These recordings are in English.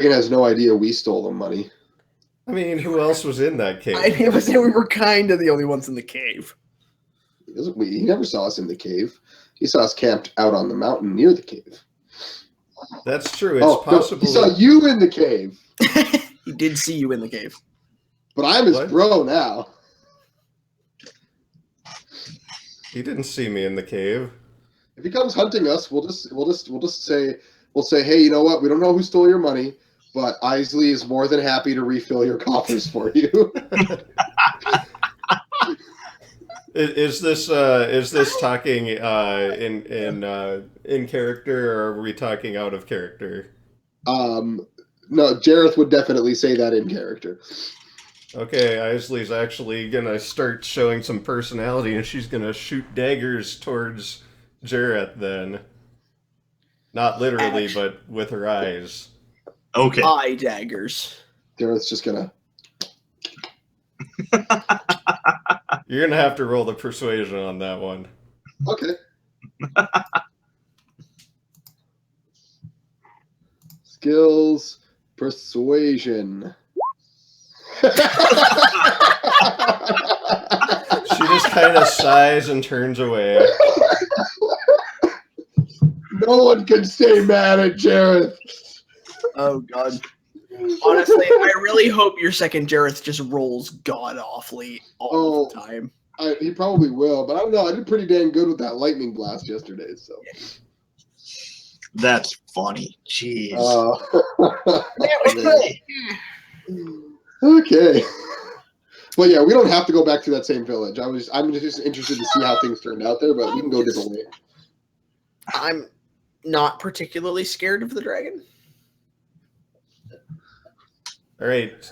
Dragon has no idea we stole the money. I mean, who else was in that cave? I was saying we were kind of the only ones in the cave. He never saw us in the cave. He saw us camped out on the mountain near the cave. That's true. It's possible. No, he saw you in the cave. He did see you in the cave. But I'm his bro now. He didn't see me in the cave. If he comes hunting us, we'll just say, hey, you know what? We don't know who stole your money, but Isley is more than happy to refill your coffers for you. Is this talking in character, or are we talking out of character? No, Jareth would definitely say that in character. Okay, Isley's actually gonna start showing some personality, and she's gonna shoot daggers towards Jareth then. Not literally, but with her eyes. Okay. Eye daggers. Jareth's just gonna... You're gonna have to roll the persuasion on that one. Okay. Skills, persuasion. She just kind of sighs and turns away. No one can stay mad at Jareth. Oh, God. Honestly, I really hope your second Jareth just rolls god-awfully all the time. He probably will, but I don't know. I did pretty dang good with that lightning blast yesterday, so... That's funny. Jeez. Okay. Well, yeah, we don't have to go back to that same village. I'm just interested to see how things turned out there, but we can go a different way. I'm not particularly scared of the dragon. All right.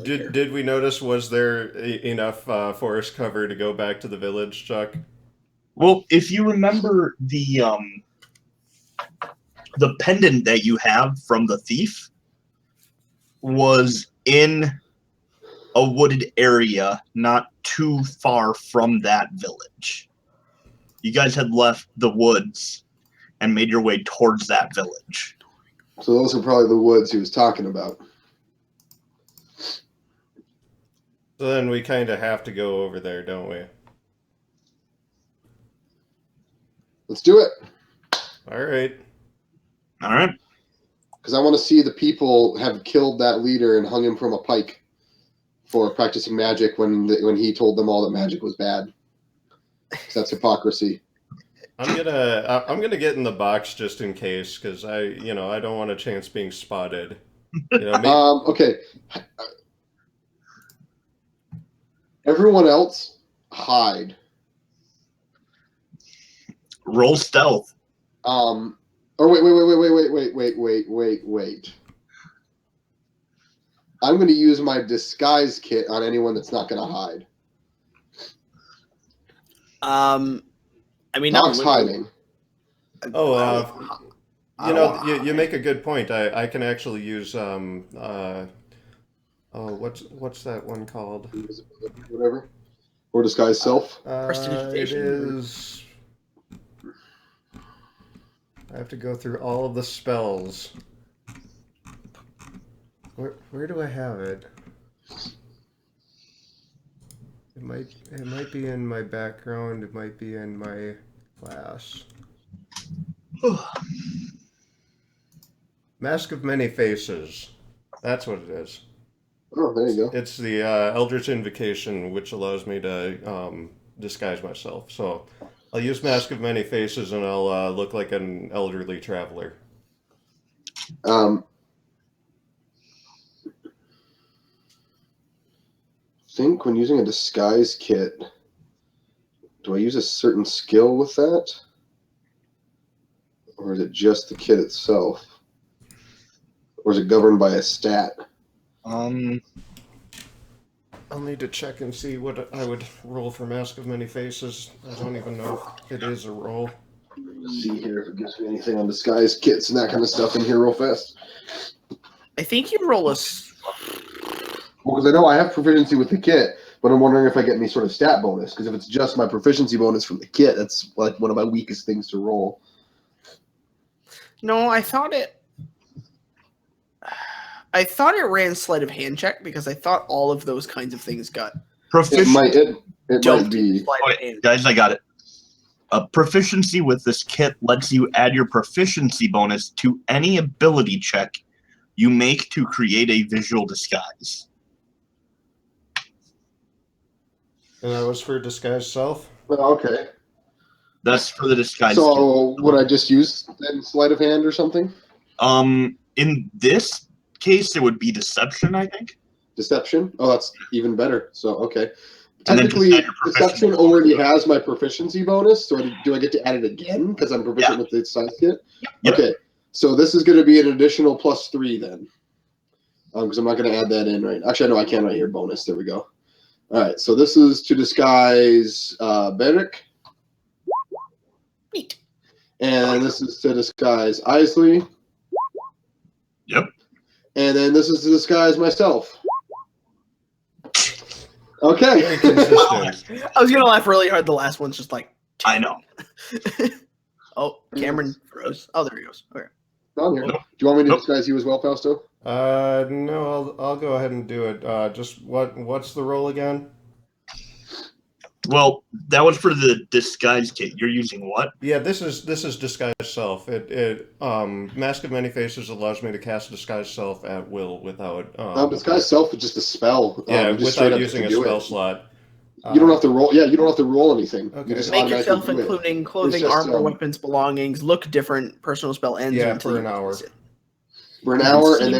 Did we notice, was there enough forest cover to go back to the village, Chuck? Well, if you remember the pendant that you have from the thief was in a wooded area not too far from that village. You guys had left the woods and made your way towards that village. So those are probably the woods he was talking about. So then we kind of have to go over there, don't we? Let's do it. All right. All right. Because I want to see the people have killed that leader and hung him from a pike for practicing magic when he told them all that magic was bad. That's hypocrisy. I'm gonna get in the box just in case, because I don't want a chance being spotted. Okay. Everyone else, hide. Roll stealth. Or wait. I'm going to use my disguise kit on anyone that's not going to hide. I mean, Doc's hiding. You make a good point. I can actually use what's that one called? Whatever. Or disguise self. It is. I have to go through all of the spells. Where do I have it? It might be in my background. It might be in my class. Mask of Many Faces. That's what it is. Oh, there you go. It's the Eldritch Invocation, which allows me to disguise myself. So I'll use Mask of Many Faces, and I'll look like an elderly traveler. I think when using a disguise kit, do I use a certain skill with that? Or is it just the kit itself? Or is it governed by a stat? I'll need to check and see what I would roll for Mask of Many Faces. I don't even know if it is a roll. Let's see here if it gives me anything on disguise kits and that kind of stuff in here real fast. I think you roll a... Well, because I know I have proficiency with the kit, but I'm wondering if I get any sort of stat bonus. Because if it's just my proficiency bonus from the kit, that's like one of my weakest things to roll. No, I thought it... I thought it ran sleight of hand check because I thought all of those kinds of things got It might dumped be. in sleight of Okay, hand. guys, I got it. A proficiency with this kit lets you add your proficiency bonus to any ability check you make to create a visual disguise. And that was for disguise self. Well, okay. That's for the disguise kit. So would I just use then sleight of hand or something? In this case, it would be deception, I think. Deception? Oh, that's even better. So okay. And then Technically, just add your deception proficiency. already has my proficiency bonus. So do I get to add it again because I'm proficient with the size kit? Yep. Okay. So this is going to be an additional +3 then. Because I'm not going to add that in right. Actually, no, I can right here. Bonus. There we go. All right. So this is to disguise Beric. Neat. And this is to disguise Isley. Yep. And then this is to disguise myself. Okay. Very consistent. I was gonna laugh really hard. The last one's just like, I know. oh, Cameron froze. Oh, there he goes. Okay. Down here. Nope. Do you want me to Nope. disguise you as well, Fausto? No, I'll go ahead and do it. Just what's the roll again? Well, that was for the disguise kit. You're using what? Yeah, this is disguise self. It Mask of Many Faces allows me to cast disguise self at will without Disguise self is just a spell. yeah, You just straight without up using a do spell it. slot. You don't have to roll. Yeah, you don't have to roll anything. Okay. You just Make automatically yourself, do it. including clothing, just, armor, weapons, belongings, look different. Personal spell ends Yeah, until for you an hour. use it. For an hour, and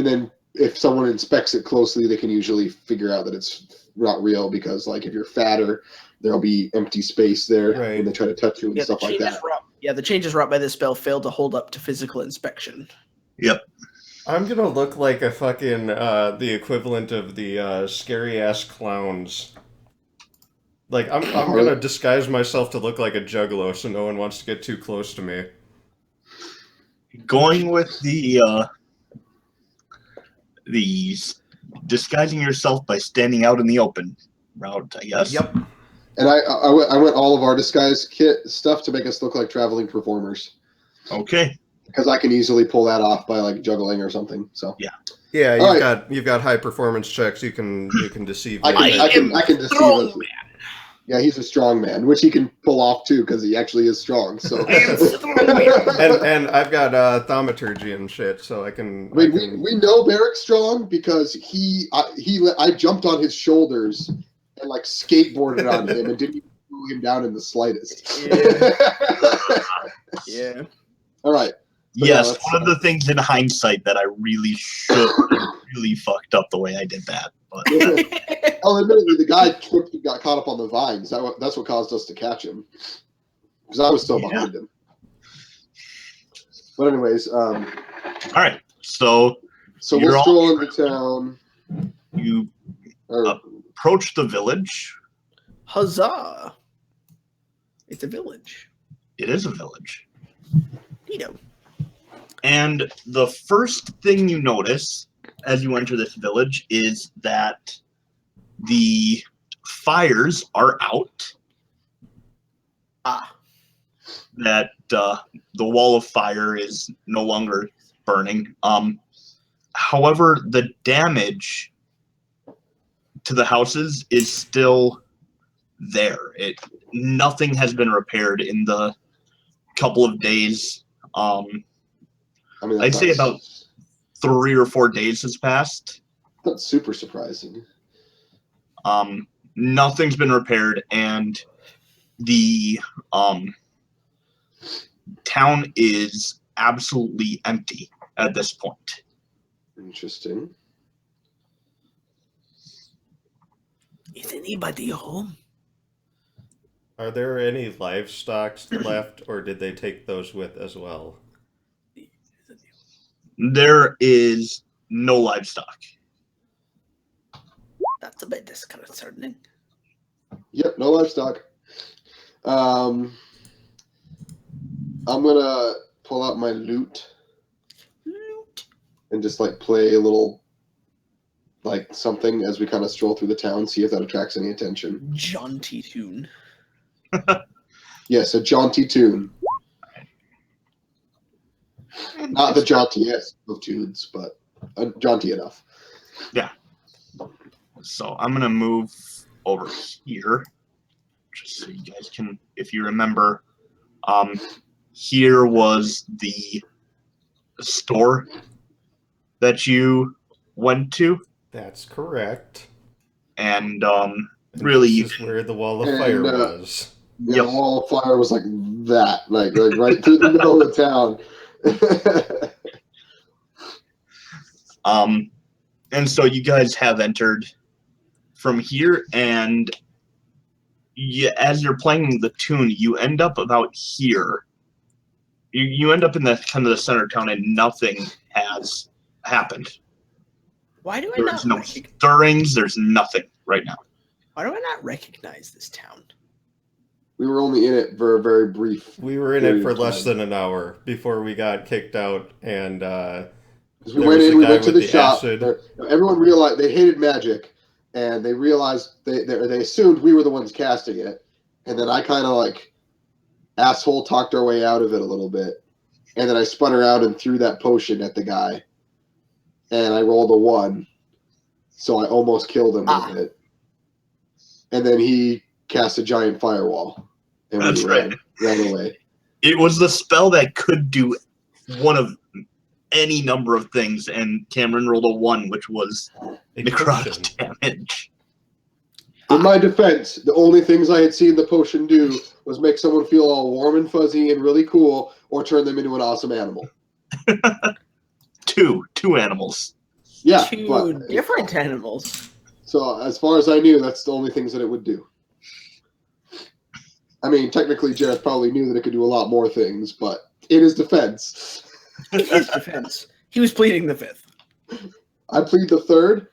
then if someone inspects it closely, they can usually figure out that it's not real because, like, if you're fatter, there'll be empty space there Right. when they try to touch you and Yeah, the stuff like changes that. wrought. Yeah, the changes wrought by this spell fail to hold up to physical inspection. Yep. I'm gonna look like a fucking the equivalent of the scary ass clowns. Like I'm gonna disguise myself to look like a juggalo so no one wants to get too close to me. Going with the disguising yourself by standing out in the open route, I guess. Yep. And I went all of our disguise kit stuff to make us look like traveling performers Okay. because I can easily pull that off by like juggling or something. So Yeah, All you've got high performance checks. You can deceive. I me. can deceive Strong us. Yeah, he's a strong man, which he can pull off too because he actually is strong. So I am strong man. and I've got thaumaturgy and shit, so I can. I mean, we know Barrick's strong because I jumped on his shoulders and like skateboarded on him and didn't even pull him down in the slightest. Yeah. All right. So Yes, that's- one of the things in hindsight that I really should really fucked up the way I did that. But Oh, admittedly, the guy tripped and got caught up on the vines. That's what caused us to catch him because I was still behind him. But anyways, all right. So so You're we'll all- stroll into town. you Or, approach the village. Huzzah! It's a village. It is a village. Neato. And the first thing you notice as you enter this village is that the fires are out. Ah. That the wall of fire is no longer burning. However, the damage to the houses is still there. Nothing has been repaired in the couple of days. I mean, I'd that's say not- about 3 or 4 days has passed. That's super surprising. Nothing's been repaired, and the town is absolutely empty at this point. Interesting. Is anybody home? Are there any livestock left, or did they take those with as well? There is no livestock. That's a bit disconcerting. Yep, no livestock. I'm gonna pull out my lute Loot. and just like play a little, like something as we kind of stroll through the town, see if that attracts any attention. Jaunty tune. Yes, a jaunty tune. Not the jauntiest of tunes, but jaunty enough. So I'm gonna move over here, just so you guys can, if you remember, here was the store that you went to, That's correct. and And really, this you is can, where the wall of And, fire was. Yeah, Yep. the wall of fire was like that, like right through the middle of the town. and so you guys have entered from here, and as you're playing the tune, you end up about here. You end up in the kind of the center of town, and nothing has happened. Why do I There's not no stirrings. There's nothing right now. Why do I not recognize this town? We were only in it for a very brief. We were in period it for of less time. than an hour before we got kicked out, and 'Cause we there went was in, the we guy went to with the the shop. acid. Everyone realized they hated magic, and they realized they assumed we were the ones casting it. And then I kind of like asshole talked our way out of it a little bit, and then I spun around and threw that potion at the guy, and I rolled a 1, so I almost killed him with it. And then he cast a giant firewall, and That's we right. ran away. It was the spell that could do one of any number of things, and Cameron rolled a 1, which was A necrotic potion. damage. In my defense, the only things I had seen the potion do was make someone feel all warm and fuzzy and really cool, or turn them into an awesome animal. Two animals. Yeah, Two but different animals. so as far as I knew, that's the only things that it would do. I mean, technically, Jareth probably knew that it could do a lot more things, but in his defense, In his defense, he was pleading the fifth. I plead the third.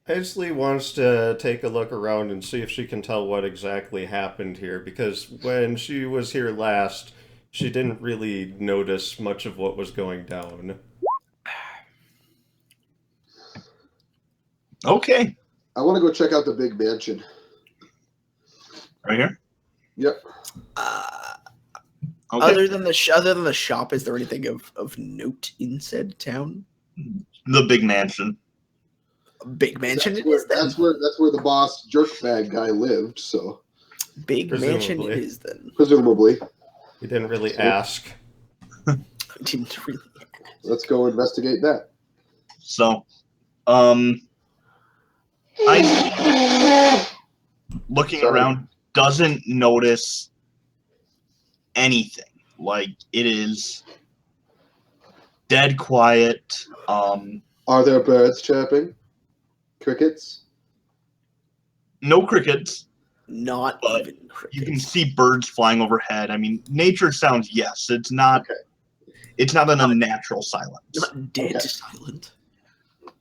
Aisley wants to take a look around and see if she can tell what exactly happened here, because when she was here last, she didn't really notice much of what was going down. Okay. I want to go check out the big mansion. Right here? Yep. Okay. Other than the shop, is there anything of note in said town? The big mansion. A big mansion That's it is then. That's where the boss jerkbag guy lived. So Big mansion it Presumably. is then. presumably, We didn't really ask. Didn't really. let's go investigate that. So, I looking Sorry. around doesn't notice anything. Like it is dead quiet. Are there birds chirping? Crickets? No crickets. Not But even You can crickets. see birds flying overhead. I mean, nature sounds. Yes, it's not. Okay. It's not an unnatural silence. Not dead Okay. silent.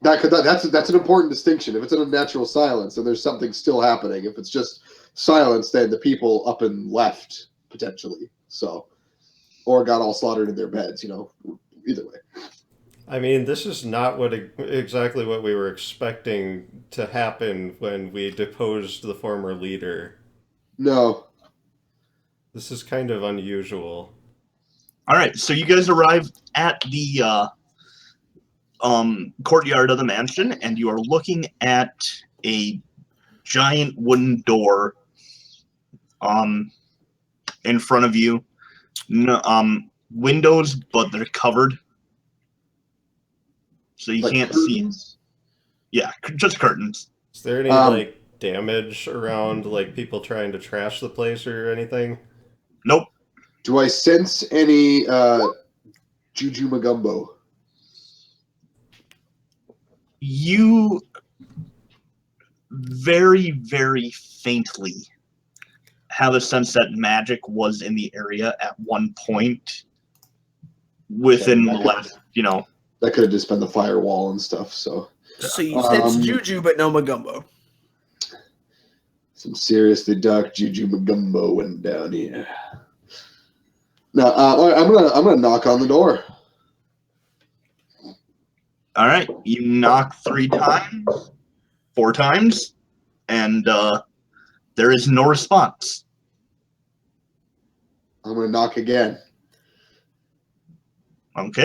That's an important distinction. If it's an unnatural silence, then there's something still happening. If it's just silence, then the people up and left potentially. So, or got all slaughtered in their beds. Either way. I mean, this is not exactly what we were expecting to happen when we deposed the former leader. No. This is kind of unusual. All right, so you guys arrive at the courtyard of the mansion, and you are looking at a giant wooden door in front of you. No, windows, but they're covered, so you Like can't see. curtains? Yeah, just curtains. Is there any like damage around, like people trying to trash the place or anything? Nope. Do I sense any Juju Magumbo? You very, very faintly have a sense that magic was in the area at one point within the last, That could have just been the firewall and stuff. So So you sense Um, juju, but no Magumbo. some seriously dark Juju Magumbo went down here. Now all right, I'm gonna knock on the door. All right, you knock 3 times, 4 times, and there is no response. I'm gonna knock again. Okay.